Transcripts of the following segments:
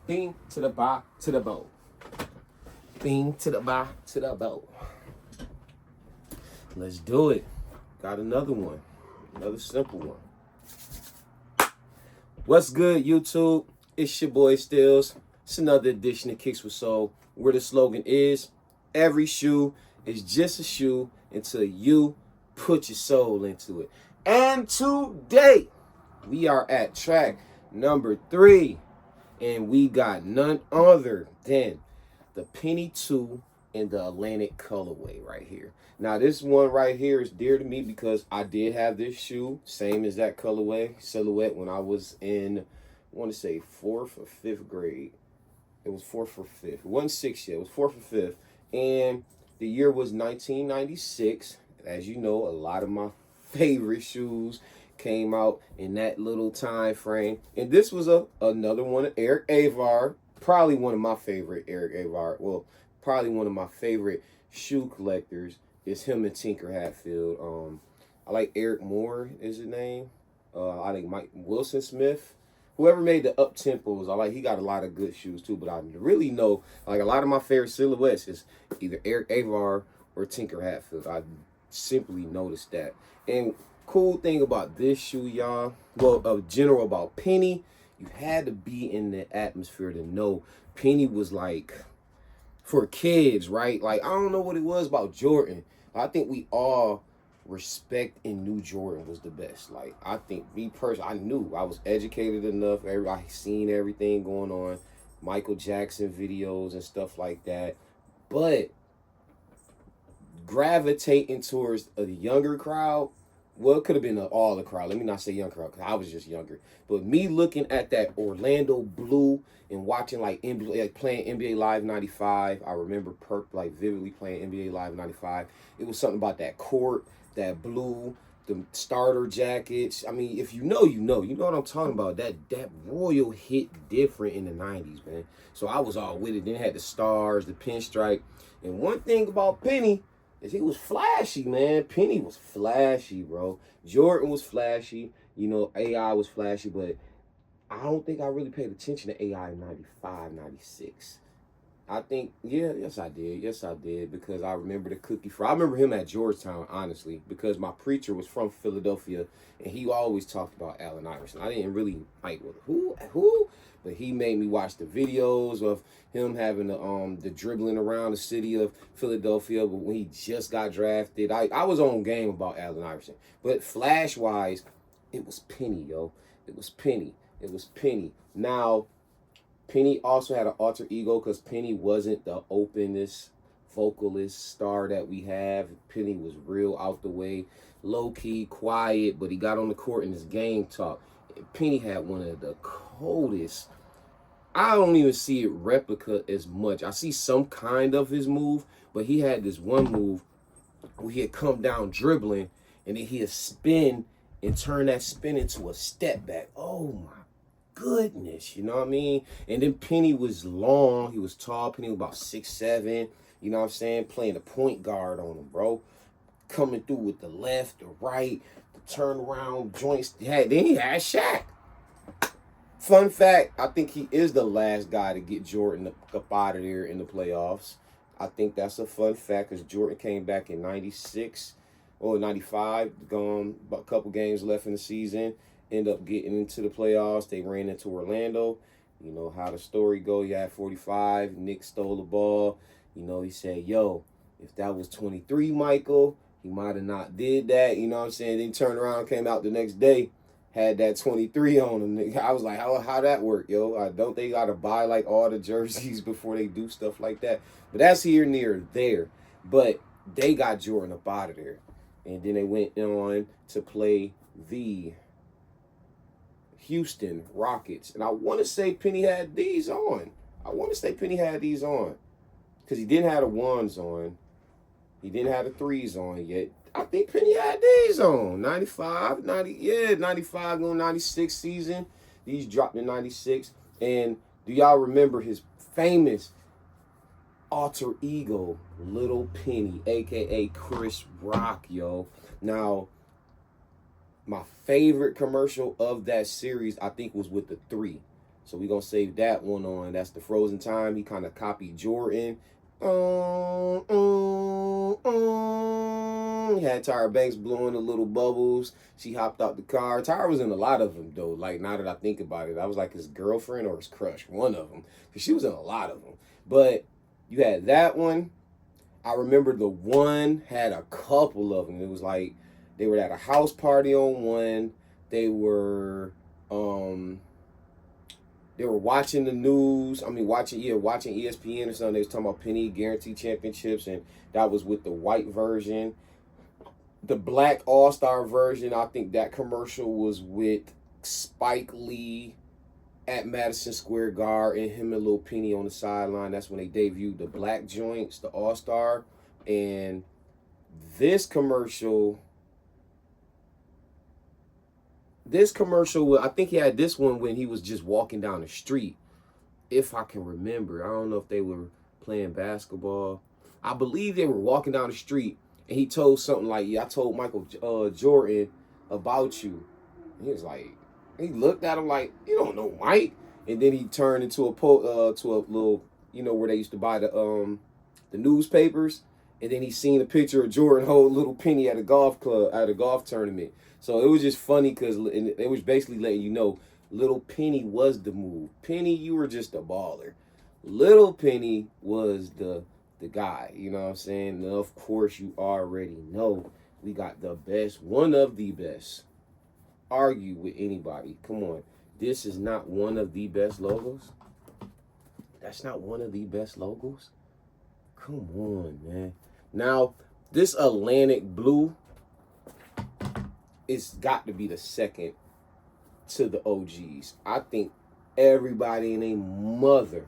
Bing to the bar, to the bow. Bing to the bar, to the bow. Let's do it. Got another one. Another simple one. What's good, YouTube? It's your boy Stills. It's another edition of Kicks with Soul, where the slogan is, every shoe is just a shoe until you put your soul into it. And today, we are at track number 3. And we got none other than the Penny 2 in the Atlantic colorway right here. Now, this one right here is dear to me because I did have this shoe, same as that colorway, silhouette, when I was in, I want to say 4th or 5th grade. It was 4th or 5th. It wasn't 6th yet. It was 4th or 5th. And the year was 1996. As you know, a lot of my favorite shoes came out in that little time frame. And this was another one of Eric Avar, probably one of my favorite Eric Avar. Well, probably one of my favorite shoe collectors is him and Tinker Hatfield. I like Eric Moore is his name. I think Mike Wilson Smith. Whoever made the up tempos, he got a lot of good shoes too, but I really know like a lot of my favorite silhouettes is either Eric Avar or Tinker Hatfield. I simply noticed that. And cool thing about this shoe, y'all, well, general about Penny, you had to be in the atmosphere to know Penny was like for kids, right? Like, I don't know what it was about Jordan. I think we all respect and knew Jordan was the best. Like, I think me personally, I knew I was educated enough. I seen everything going on, Michael Jackson videos and stuff like that. But gravitating towards a younger crowd, well, it could have been all the crowd. Let me not say young crowd because I was just younger. But me looking at that Orlando blue and watching like playing NBA Live 95, I remember vividly playing NBA Live 95. It was something about that court, that blue, the starter jackets. I mean, if you know, you know what I'm talking about. That royal hit different in the 90s, man. So I was all with it. Then it had the stars, the pinstripe. And one thing about Penny is he was flashy, man. Penny was flashy, bro. Jordan was flashy. You know, AI was flashy, but I don't think I really paid attention to AI in 95, 96. I think, yes I did, because I remember the Cookie Fry. I remember him at Georgetown, honestly, because my preacher was from Philadelphia, and he always talked about Allen Iverson. I didn't really like who, but he made me watch the videos of him having the dribbling around the city of Philadelphia. But when he just got drafted, I was on game about Allen Iverson. But flash-wise, it was Penny, yo. It was Penny. Now, Penny also had an alter ego because Penny wasn't the openest vocalist star that we have. Penny was real out the way, low-key, quiet, but he got on the court in his game talk. Penny had one of the coldest. I don't even see it replica as much. I see some kind of his move, but he had this one move where he'd come down dribbling, and then he'd spin and turn that spin into a step back. Oh, my goodness, you know what I mean? And then Penny was long. He was tall. Penny was about 6'7", you know what I'm saying? Playing the point guard on him, bro. Coming through with the left, the right, the turnaround joints. Then he had Shaq. Fun fact, I think he is the last guy to get Jordan up out of there in the playoffs. I think that's a fun fact because Jordan came back in 96 or 95, gone about a couple games left in the season. End up getting into the playoffs. They ran into Orlando. You know how the story go. He had 45. Nick stole the ball. You know, he said, yo, if that was 23, Michael, he might have not did that. You know what I'm saying? Then he turned around, came out the next day, had that 23 on him. I was like, how that work, yo? Don't they got to buy, like, all the jerseys before they do stuff like that? But that's here near there. But they got Jordan up out of there. And then they went on to play the Houston Rockets. And I want to say Penny had these on. Because he didn't have the ones on. He didn't have the threes on yet. I think Penny had these on. 95 going 96 season. These dropped in 96. And do y'all remember his famous alter ego, Little Penny, a.k.a. Chris Rock, yo? Now, my favorite commercial of that series, I think, was with the 3. So we gonna save that one on. That's the Frozen Time. He kind of copied Jordan. He had Tyra Banks blowing the little bubbles. She hopped out the car. Tyra was in a lot of them though. Like now that I think about it, I was like his girlfriend or his crush, one of them, because she was in a lot of them. But you had that one. I remember the one had a couple of them. It was like they were at a house party on one. They were watching the news. I mean, watching ESPN or something. They was talking about Penny Guarantee Championships, and that was with the white version. The black all-star version, I think that commercial was with Spike Lee at Madison Square Garden, and him and Lil Penny on the sideline. That's when they debuted the black joints, the all-star. And this commercial, I think he had this one when he was just walking down the street, if I can remember. I don't know if they were playing basketball. I believe they were walking down the street, and he told something like, yeah, I told Michael Jordan about you. And he was like, he looked at him like, you don't know Mike. And then he turned into a little, you know, where they used to buy the newspapers. And then he seen a picture of Jordan hold Little Penny at a golf club, at a golf tournament. So it was just funny because it was basically letting you know Little Penny was the move. Penny, you were just a baller. Little Penny was the guy, you know what I'm saying? And of course, you already know we got the best, one of the best. Argue with anybody. Come on. This is not one of the best logos. That's not one of the best logos. Come on, man. Now, this Atlantic blue, it's got to be the second to the OGs. I think everybody and their mother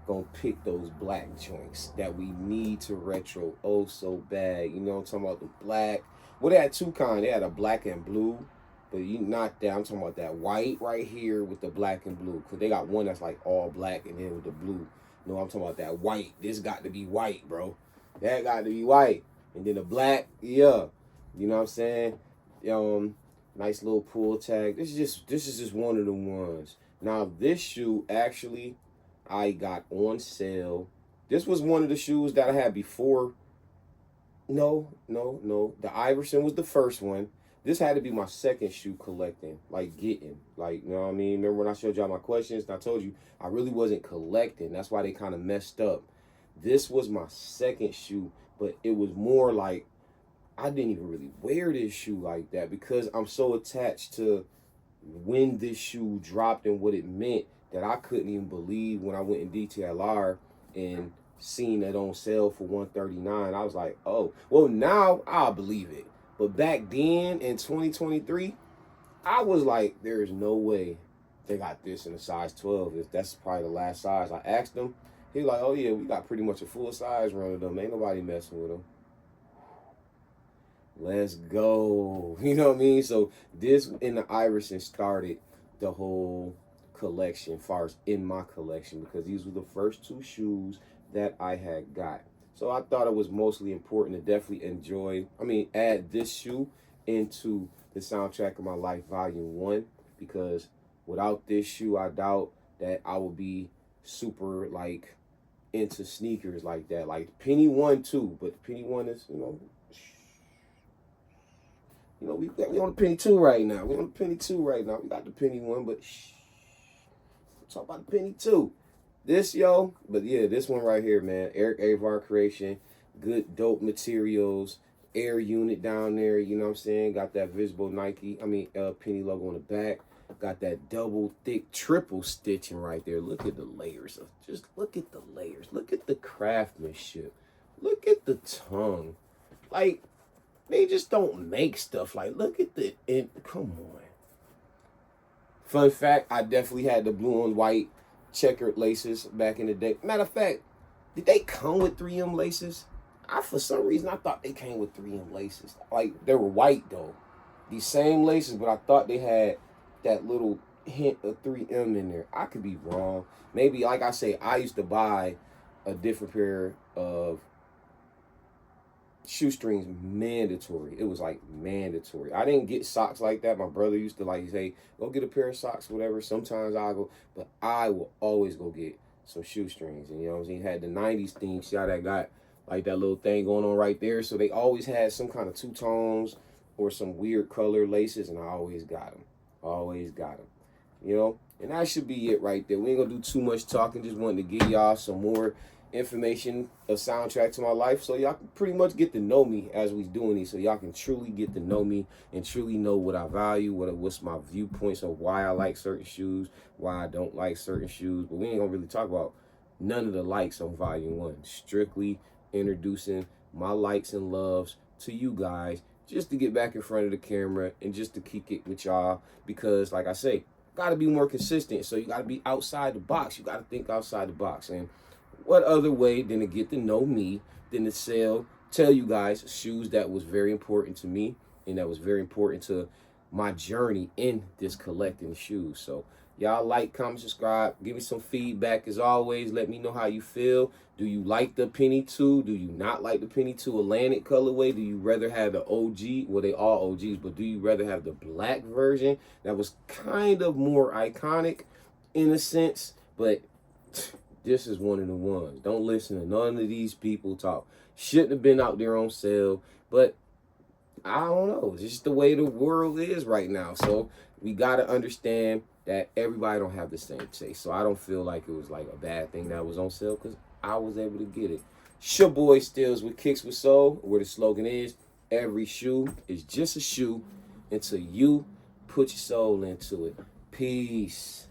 gonna pick those black joints that we need to retro oh so bad. You know what I'm talking about? The black. Well, they had two kinds. They had a black and blue, but you not that. I'm talking about that white right here with the black and blue. Because they got one that's like all black and then with the blue. No, I'm talking about that white. This got to be white, bro. That got to be white. And then the black, yeah. You know what I'm saying? Nice little pull tag. This is just one of the ones. Now, this shoe, actually, I got on sale. This was one of the shoes that I had before. No. The Iverson was the first one. This had to be my second shoe collecting, like getting, like, you know what I mean? Remember when I showed y'all my questions and I told you I really wasn't collecting. That's why they kind of messed up. This was my second shoe, but it was more like I didn't even really wear this shoe like that because I'm so attached to when this shoe dropped and what it meant that I couldn't even believe when I went in DTLR and seen it on sale for $139. I was like, oh, well, now I'll believe it. But back then in 2023, I was like, there is no way they got this in a size 12. If that's probably the last size. I asked him. He was like, oh, yeah, we got pretty much a full size run of them. Ain't nobody messing with them. Let's go. You know what I mean? So this in the Iverson started the whole collection, as far as in my collection, because these were the first two shoes that I had got. So I thought it was mostly important to definitely add this shoe into the soundtrack of my life, volume 1, because without this shoe, I doubt that I would be super like into sneakers like that. Like Penny 1 too, but Penny 1 is, we on the Penny 2 right now. We on the Penny 2 right now. We got the Penny 1, but talk about the Penny 2. This, but yeah, this one right here, man. Eric Avar creation. Good, dope materials. Air unit down there, you know what I'm saying? Got that visible Penny logo on the back. Got that double thick, triple stitching right there. Look at the layers. Just look at the layers. Look at the craftsmanship. Look at the tongue. Like, they just don't make stuff like, look at come on. Fun fact, I definitely had the blue and white checkered laces back in the day. Matter of fact, did they come with 3M laces? For some reason, I thought they came with 3M laces. Like, they were white, though. These same laces, but I thought they had that little hint of 3M in there. I could be wrong. Maybe, like I say, I used to buy a different pair of shoestrings mandatory. It was like mandatory. I didn't get socks like that. My brother used to like say, go get a pair of socks, whatever. Sometimes I go, but I will always go get some shoestrings. And you know what I'm saying? Had the 90s theme. See how that got like that little thing going on right there. So they always had some kind of two tones or some weird color laces, and I always got them. Always got them. You know? And that should be it right there. We ain't gonna do too much talking. Just wanted to give y'all some more information, a soundtrack to my life, so y'all can pretty much get to know me as we doing these, so y'all can truly get to know me and truly know what I value, what's my viewpoints of why I like certain shoes, why I don't like certain shoes. But we ain't gonna really talk about none of the likes on volume 1. Strictly introducing my likes and loves to you guys, just to get back in front of the camera and just to kick it with y'all, because like I say, gotta be more consistent. So you gotta be outside the box. You gotta think outside the box. And what other way than to get to know me, than to tell you guys shoes that was very important to me and that was very important to my journey in this collecting shoes. So y'all like, comment, subscribe, give me some feedback as always. Let me know how you feel. Do you like the Penny 2? Do you not like the Penny 2 Atlantic colorway? Do you rather have the OG? Well, they all OGs, but do you rather have the black version that was kind of more iconic in a sense? But this is one of the ones. Don't listen to none of these people talk. Shouldn't have been out there on sale, but I don't know. It's just the way the world is right now. So we got to understand that everybody don't have the same taste. So I don't feel like it was like a bad thing that was on sale, because I was able to get it. It's your boy Stills with Kicks with Soul, where the slogan is, every shoe is just a shoe until you put your soul into it. Peace.